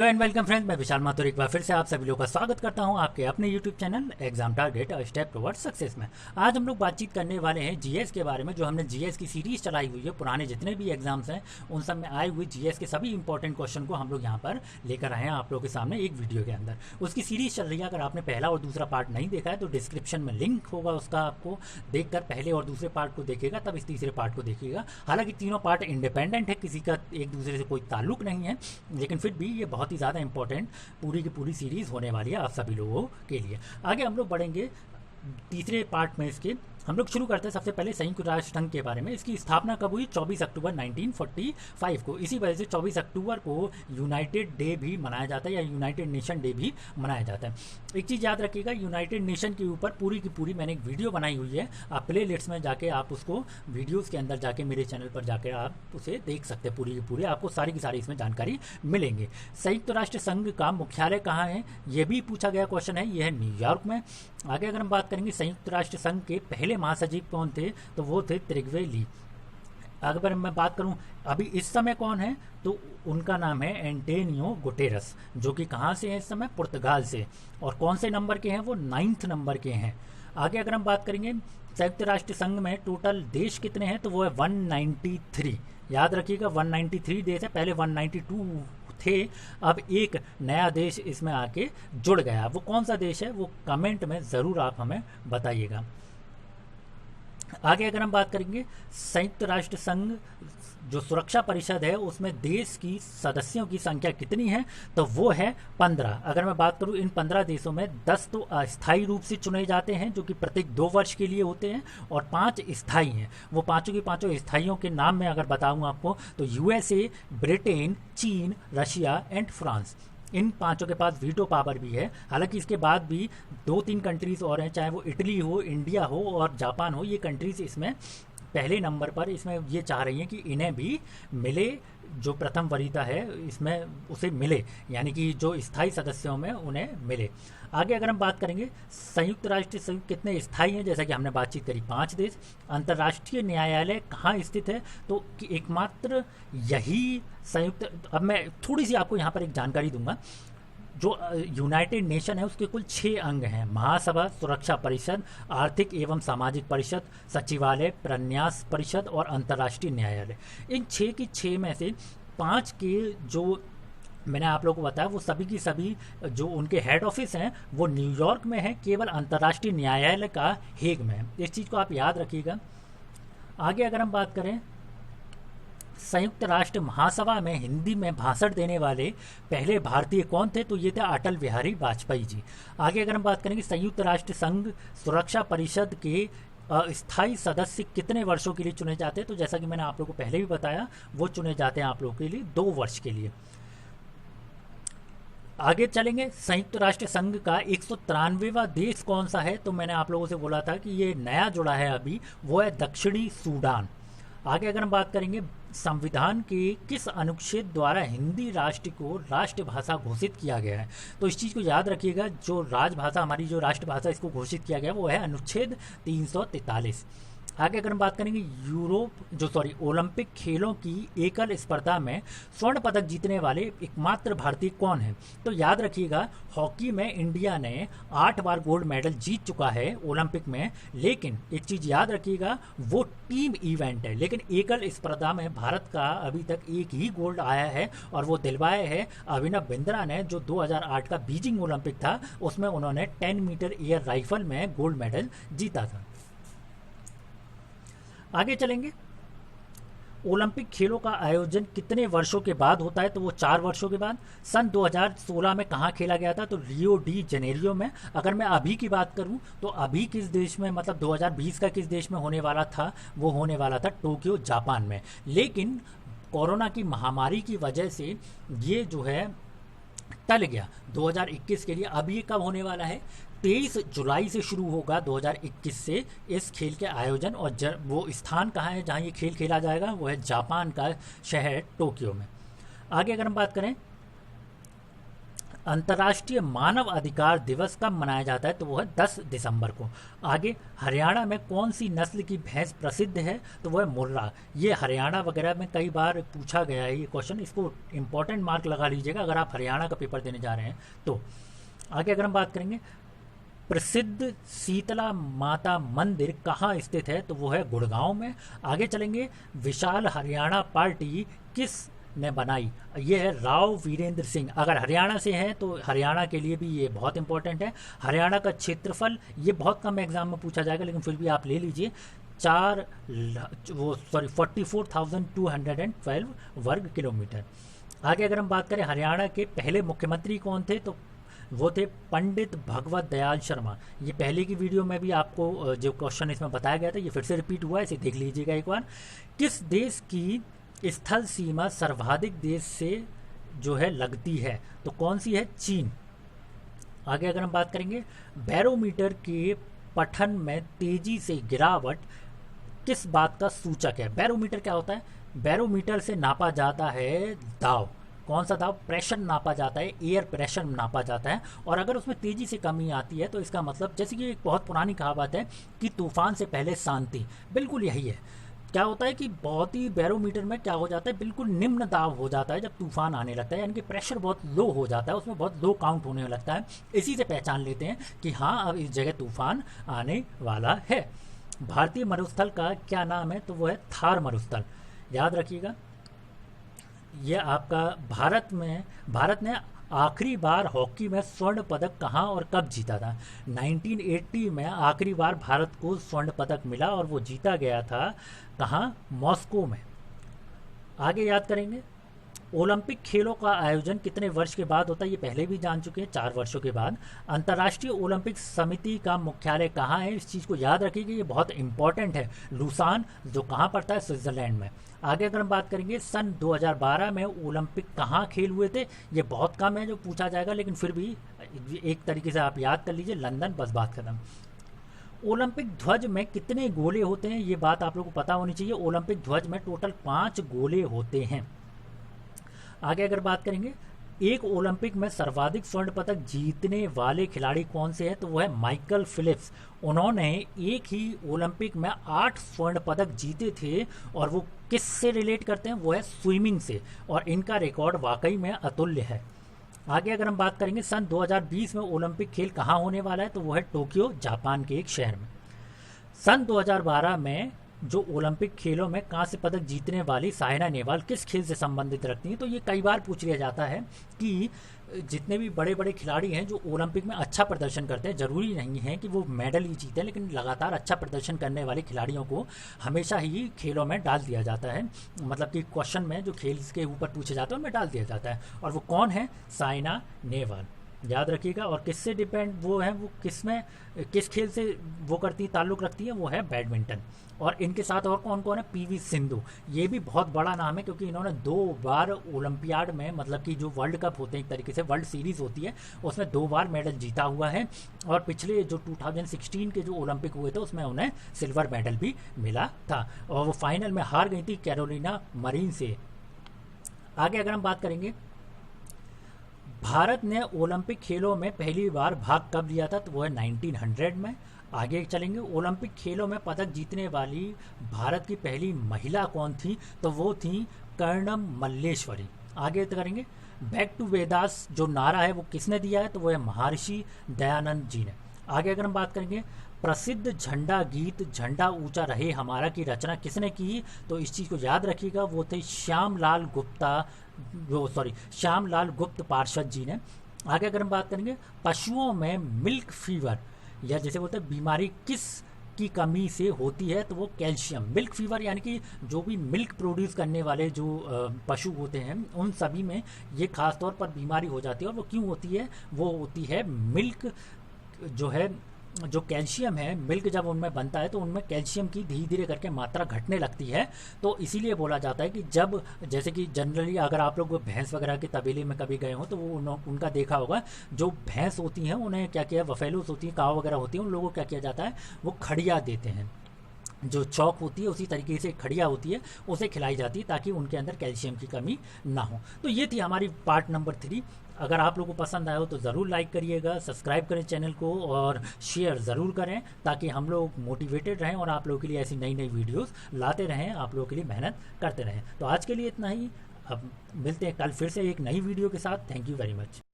And welcome friends, मैं विशाल माथुर एक बार फिर से आप सभी लोगों का स्वागत करता हूं आपके अपने यूट्यूब चैनल एग्जाम टारगेट और स्टेप टुवर्ड सक्सेस में। आज हम लोग बातचीत करने वाले हैं जीएस के बारे में। जो हमने जीएस की सीरीज चलाई हुई है, पुराने जितने भी एग्जाम्स हैं उन सब में आए हुए जीएस के सभी इंपॉर्टेंट क्वेश्चन को हम लोग यहाँ पर लेकर आए हैं आप लोगों के सामने एक वीडियो के अंदर। उसकी सीरीज चल रही है। अगर आपने पहला और दूसरा पार्ट नहीं देखा है तो डिस्क्रिप्शन में लिंक होगा उसका, आपको देखकर पहले और दूसरे पार्ट को देखिएगा, तब इस तीसरे पार्ट को देखिएगा। हालांकि तीनों पार्ट इंडिपेंडेंट है, किसी का एक दूसरे से कोई ताल्लुक नहीं है, लेकिन फिर भी ये बहुत ही ज़्यादा इंपॉर्टेंट पूरी की पूरी सीरीज होने वाली है आप सभी लोगों के लिए। आगे हम लोग बढ़ेंगे तीसरे पार्ट में। इसके हम लोग शुरू करते हैं सबसे पहले संयुक्त राष्ट्र संघ के बारे में। इसकी स्थापना कब हुई? 24 अक्टूबर 1945 को। इसी वजह से 24 अक्टूबर को यूनाइटेड डे भी मनाया जाता है या यूनाइटेड नेशन डे भी मनाया जाता है। एक चीज़ याद रखिएगा, यूनाइटेड नेशन के ऊपर पूरी की पूरी मैंने एक वीडियो बनाई हुई है। आप प्ले लिस्ट में जाके आप उसको वीडियोज़ के अंदर जाके मेरे चैनल पर जाकर आप उसे देख सकते हैं। पूरी की पूरी आपको सारी की सारी इसमें जानकारी मिलेंगे। संयुक्त राष्ट्र संघ का मुख्यालय कहाँ है, ये भी पूछा गया क्वेश्चन है। यह है न्यूयॉर्क में। आगे अगर हम बात करेंगे संयुक्त राष्ट्र संघ के पहले महासचिव कौन थे, तो वो थे त्रिगवे ली। अगर मैं बात करूं अभी इस समय कौन है, तो उनका नाम है एंटोनियो गुटेरस, जो कि कहाँ से है इस समय? पुर्तगाल से। और कौन से नंबर के हैं? वो 9th नंबर के हैं। आगे अगर हम बात करेंगे संयुक्त राष्ट्र संघ में टोटल देश कितने हैं, तो वो है 193। याद रखिएगा 193 देश है। पहले 192 थे, अब एक नया देश इसमें आके जुड़ गया। वो कौन सा देश है वो कमेंट में ज़रूर आप हमें बताइएगा। आगे अगर हम बात करेंगे संयुक्त राष्ट्र संघ जो सुरक्षा परिषद है उसमें देश की सदस्यों की संख्या कितनी है, तो वो है 15। अगर मैं बात करूं इन 15 देशों में 10 तो अस्थायी रूप से चुने जाते हैं जो कि प्रत्येक 2 वर्ष के लिए होते हैं, और 5 स्थायी हैं। वो पांचों के पांचों स्थायियों के नाम मैं अगर बताऊं आपको, तो यूएसए, ब्रिटेन, चीन, रशिया एंड फ्रांस। इन पांचों के पास वीटो पावर भी है। हालांकि इसके बाद भी 2-3 कंट्रीज और हैं, चाहे वो इटली हो, इंडिया हो और जापान हो। ये कंट्रीज इसमें पहले नंबर पर इसमें ये चाह रही हैं कि इन्हें भी मिले, जो प्रथम वरीयता है इसमें उसे मिले, यानी कि जो स्थायी सदस्यों में उन्हें मिले। आगे अगर हम बात करेंगे संयुक्त राष्ट्र संघ कितने स्थायी हैं, जैसा कि हमने बातचीत करी 5 देश। अंतर्राष्ट्रीय न्यायालय कहाँ स्थित है, तो एकमात्र यही संयुक्त। अब मैं थोड़ी सी आपको यहाँ पर एक जानकारी दूंगा। जो यूनाइटेड नेशन है उसके कुल 6 अंग हैं: महासभा, सुरक्षा परिषद, आर्थिक एवं सामाजिक परिषद, सचिवालय, प्रन्यास परिषद और अंतर्राष्ट्रीय न्यायालय। इन 6 की 6 में से 5 के जो मैंने आप लोगों को बताया वो सभी की सभी जो उनके हेड ऑफिस हैं वो न्यूयॉर्क में है, केवल अंतर्राष्ट्रीय न्यायालय का हेग में है। इस चीज़ को आप याद रखिएगा। आगे अगर हम बात करें संयुक्त राष्ट्र महासभा में हिंदी में भाषण देने वाले पहले भारतीय कौन थे, तो ये थे अटल बिहारी वाजपेयी जी। आगे अगर हम बात करेंगे संयुक्त राष्ट्र संघ सुरक्षा परिषद के स्थायी सदस्य कितने वर्षों के लिए चुने जाते हैं, तो जैसा कि मैंने आप लोगों को पहले भी बताया वो चुने जाते हैं आप लोगों के लिए 2 वर्ष के लिए। आगे चलेंगे संयुक्त राष्ट्र संघ का 193वां देश कौन सा है, तो मैंने आप लोगों से बोला था कि ये नया जुड़ा है अभी, वो है दक्षिणी सूडान। आगे अगर हम बात करेंगे संविधान के किस अनुच्छेद द्वारा हिंदी राष्ट्र को राष्ट्रभाषा घोषित किया गया है, तो इस चीज़ को याद रखिएगा। जो राजभाषा हमारी जो राष्ट्रभाषा इसको घोषित किया गया वो है अनुच्छेद 343। आगे अगर हम बात करेंगे ओलंपिक खेलों की एकल स्पर्धा में स्वर्ण पदक जीतने वाले एकमात्र भारतीय कौन है, तो याद रखिएगा हॉकी में इंडिया ने 8 बार गोल्ड मेडल जीत चुका है ओलंपिक में। लेकिन एक चीज़ याद रखिएगा वो टीम इवेंट है, लेकिन एकल स्पर्धा में भारत का अभी तक एक ही गोल्ड आया है और वो दिलवाया है अभिनव बिंद्रा ने, जो 2008 का बीजिंग ओलंपिक था उसमें उन्होंने 10 मीटर एयर राइफल में गोल्ड मेडल जीता था। आगे चलेंगे ओलंपिक खेलों का आयोजन कितने वर्षों के बाद होता है, तो वो 4 वर्षों के बाद। सन 2016 में कहाँ खेला गया था, तो रियो डी जेनेरियो में। अगर मैं अभी की बात करूं तो अभी किस देश में, मतलब 2020 का किस देश में होने वाला था, वो होने वाला था टोक्यो जापान में। लेकिन कोरोना की महामारी की वजह से ये जो है टल गया 2021 के लिए। अब ये कब होने वाला है, 23 जुलाई से शुरू होगा 2021 से इस खेल के आयोजन। और वो स्थान कहाँ है जहाँ ये खेल खेला जाएगा, वो है जापान का शहर टोक्यो में। आगे अगर हम बात करें अंतर्राष्ट्रीय मानव अधिकार दिवस कब मनाया जाता है? तो वो है 10 दिसंबर को। आगे, हरियाणा में कौन सी नस्ल की भैंस प्रसिद्ध है? तो वो है मुर्रा। ये हरियाणा वगैरह में कई बार पूछा गया है ये क्वेश्चन, इसको इंपॉर्टेंट मार्क लगा लीजिएगा अगर आप हरियाणा का पेपर देने जा रहे हैं तो। आगे अगर हम बात करेंगे, प्रसिद्ध शीतला माता मंदिर कहाँ स्थित है? तो वो है गुड़गांव में। आगे चलेंगे, विशाल हरियाणा पार्टी किस ने बनाई? ये है राव वीरेंद्र सिंह। अगर हरियाणा से हैं तो हरियाणा के लिए भी ये बहुत इंपॉर्टेंट है। हरियाणा का क्षेत्रफल, ये बहुत कम एग्जाम में पूछा जाएगा लेकिन फिर भी आप ले लीजिए, 44,212 वर्ग किलोमीटर। आगे अगर हम बात करें, हरियाणा के पहले मुख्यमंत्री कौन थे? तो वो थे पंडित भगवत दयाल शर्मा। ये पहले की वीडियो में भी आपको जो क्वेश्चन इसमें बताया गया था ये फिर से रिपीट हुआ है, इसे देख लीजिएगा एक बार। किस देश की स्थल सीमा सर्वाधिक देश से जो है लगती है? तो कौन सी है? चीन। आगे अगर हम बात करेंगे, बैरोमीटर के पठन में तेजी से गिरावट किस बात का सूचक है? बैरोमीटर क्या होता है? बैरोमीटर से नापा जाता है दाब। कौन सा दाब? प्रेशर नापा जाता है, एयर प्रेशर नापा जाता है। और अगर उसमें तेजी से कमी आती है तो इसका मतलब, जैसे कि एक बहुत पुरानी कहावत है कि तूफान से पहले शांति, बिल्कुल यही है। क्या होता है कि बहुत ही बैरोमीटर में क्या हो जाता है, बिल्कुल निम्न दाब हो जाता है जब तूफान आने लगता है, यानी कि प्रेशर बहुत लो हो जाता है, उसमें बहुत लो काउंट होने लगता है। इसी से पहचान लेते हैं कि हाँ अब इस जगह तूफान आने वाला है। भारतीय मरुस्थल का क्या नाम है? तो वो है थार मरुस्थल। याद रखिएगा, ये आपका भारत ने आखिरी बार हॉकी में स्वर्ण पदक कहाँ और कब जीता था? 1980 में आखिरी बार भारत को स्वर्ण पदक मिला और वो जीता गया था कहाँ? मॉस्को में। आगे याद करेंगे, ओलंपिक खेलों का आयोजन कितने वर्ष के बाद होता है? ये पहले भी जान चुके हैं, 4 वर्षों के बाद। अंतर्राष्ट्रीय ओलंपिक समिति का मुख्यालय कहाँ है? इस चीज़ को याद रखिएगा, ये बहुत इंपॉर्टेंट है। लुसान, जो कहाँ पड़ता है? स्विट्जरलैंड में। आगे अगर हम बात करेंगे, सन 2012 में ओलंपिक कहाँ खेल हुए थे? ये बहुत कम है जो पूछा जाएगा, लेकिन फिर भी एक तरीके से आप याद कर लीजिए, लंदन, बस बात खत्म। ओलंपिक ध्वज में कितने गोले होते हैं? ये बात आप लोगों को पता होनी चाहिए। ओलंपिक ध्वज में टोटल 5 गोले होते हैं। आगे अगर बात करेंगे, एक ओलंपिक में सर्वाधिक स्वर्ण पदक जीतने वाले खिलाड़ी कौन से हैं? तो वो है माइकल फिलिप्स। उन्होंने एक ही ओलंपिक में 8 स्वर्ण पदक जीते थे और वो किस से रिलेट करते हैं? वो है स्विमिंग से, और इनका रिकॉर्ड वाकई में अतुल्य है। आगे अगर हम बात करेंगे, सन 2020 में ओलंपिक खेल कहाँ होने वाला है? तो वो है टोक्यो, जापान के एक शहर में। सन 2012 में जो ओलंपिक खेलों में कांस्य पदक जीतने वाली साइना नेहवाल किस खेल से संबंधित रखती हैं? तो ये कई बार पूछ लिया जाता है कि जितने भी बड़े बड़े खिलाड़ी हैं जो ओलंपिक में अच्छा प्रदर्शन करते हैं, ज़रूरी नहीं है कि वो मेडल ही जीतें, लेकिन लगातार अच्छा प्रदर्शन करने वाले खिलाड़ियों को हमेशा ही खेलों में डाल दिया जाता है। मतलब कि क्वेश्चन में जो खेल के ऊपर पूछे जाते हैं उनमें डाल दिया जाता है। और वो कौन है? साइना नेहवाल। याद रखिएगा। और किससे डिपेंड वो है, वो किस खेल से वो करती है, ताल्लुक़ रखती है? वो है बैडमिंटन। और इनके साथ और कौन कौन है? पीवी सिंधु। ये भी बहुत बड़ा नाम है क्योंकि इन्होंने 2 बार ओलंपियाड में, मतलब कि जो वर्ल्ड कप होते हैं, एक तरीके से वर्ल्ड सीरीज़ होती है, उसमें 2 बार मेडल जीता हुआ है। और पिछले जो 2016 के जो ओलंपिक हुए थे उसमें उन्हें सिल्वर मेडल भी मिला था, और वो फाइनल में हार गई थी कैरोलिना मरीन से। आगे अगर हम बात करेंगे, भारत ने ओलंपिक खेलों में पहली बार भाग कब लिया था? तो वो है 1900 में। आगे चलेंगे, ओलंपिक खेलों में पदक जीतने वाली भारत की पहली महिला कौन थी? तो वो थी कर्णम मल्लेश्वरी। आगे करेंगे, बैक टू वेदास जो नारा है वो किसने दिया है? तो वो है महर्षि दयानंद जी ने। आगे अगर हम बात करेंगे, प्रसिद्ध झंडा गीत झंडा ऊंचा रहे हमारा की रचना किसने की? तो इस चीज़ को याद रखिएगा, वो थे श्यामलाल गुप्त पार्षद जी ने। आगे अगर हम बात करेंगे, पशुओं में मिल्क फीवर या जैसे बोलते हैं बीमारी किस की कमी से होती है? तो वो कैल्शियम। मिल्क फीवर यानी कि जो भी मिल्क प्रोड्यूस करने वाले जो पशु होते हैं उन सभी में ये खास तौर पर बीमारी हो जाती है। और वो क्यों होती है? वो होती है मिल्क जो है, जो कैल्शियम है, मिल्क जब उनमें बनता है तो उनमें कैल्शियम की धीरे धीरे करके मात्रा घटने लगती है। तो इसीलिए बोला जाता है कि जब, जैसे कि जनरली अगर आप लोग भैंस वगैरह के तबेले में कभी गए हो तो वो उनका देखा होगा, जो भैंस होती हैं उन्हें क्या किया, बफेलोस होती हैं, काव वगैरह होती हैं, उन लोगों को क्या किया जाता है? वो खड़िया देते हैं। जो चौक होती है उसी तरीके से खड़िया होती है उसे खिलाई जाती है ताकि उनके अंदर कैल्शियम की कमी ना हो। तो ये थी हमारी पार्ट नंबर 3। अगर आप लोगों को पसंद आया हो तो ज़रूर लाइक करिएगा, सब्सक्राइब करें चैनल को और शेयर ज़रूर करें ताकि हम लोग मोटिवेटेड रहें और आप लोगों के लिए ऐसी नई नई वीडियोस लाते रहें, आप लोगों के लिए मेहनत करते रहें। तो आज के लिए इतना ही, अब मिलते हैं कल फिर से एक नई वीडियो के साथ। Thank you very much.